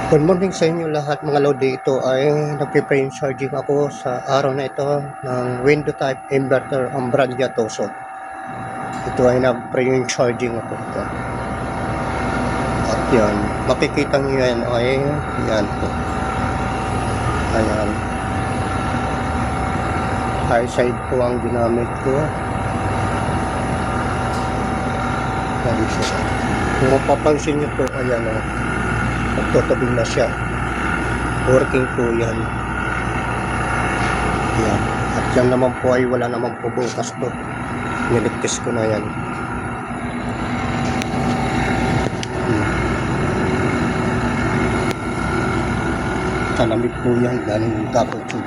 Good morning sa inyo lahat mga lodi. Ito ay nagpe-frame charging ako sa araw na ito ng window type inverter ang brand niya Toso. Ito ay nag-frame charging ako ito. At yan, makikita nyo yan ay yan po. Ayan. High side po ang ginamit ko. Yan siya. Kung mapapansin nyo po, ayan o. Magtutubig na siya. Working po yan. Yan. At yan naman po ay wala naman po bukas to. Niligtis ko na yan. Kalamig po yan. Galing yung couple tube.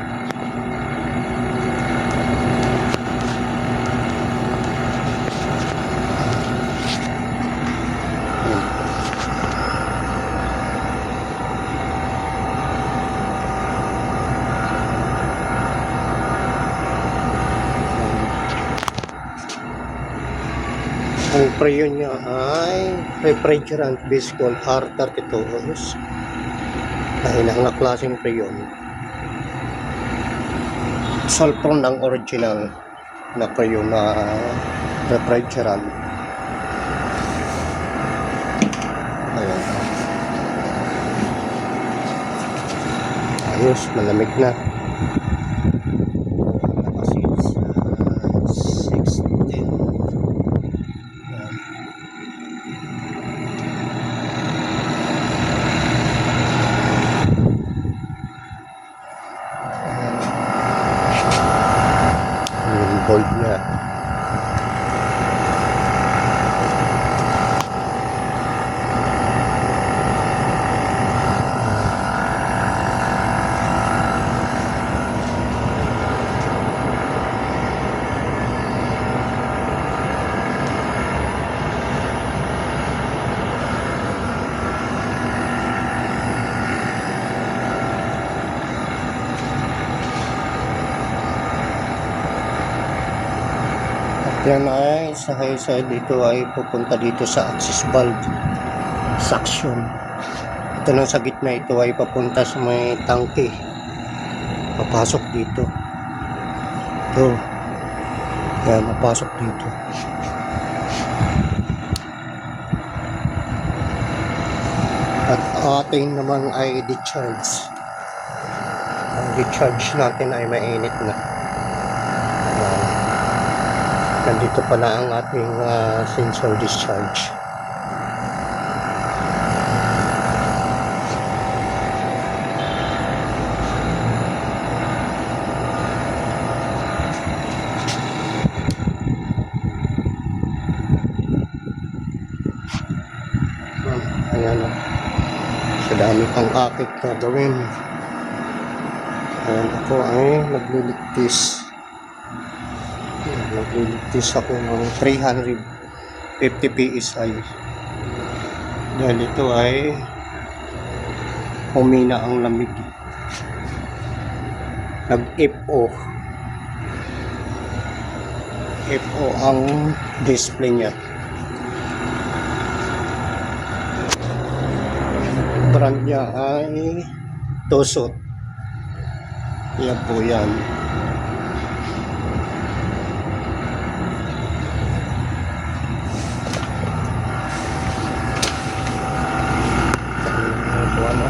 Ang preyo niya ay refrigerant Biscol R32 ohms. Dahil ang klaseng preyon. Sulfur ng original na preyo na refrigerant. Ayan. Ayos, malamig na. Bolt niya. Yan ay sa high side dito ay pupunta dito sa access valve suction. Ito nang sa gitna ito ay papunta sa may tangke. Papasok dito. Ito. Yan, papasok dito. At ating naman ay discharge. Ang discharge natin ay mainit na. Nandito pala ang ating sensor discharge. Ayan o. Sa dami pang akit na gawin. Ayan, ako ay nagliligtis. Nagliligtis ako ng 350 PSI dahil ito ay humina ang lamig. Nag-FO ang display niya. Brand niya ay Toso. Yan po yan. Ano?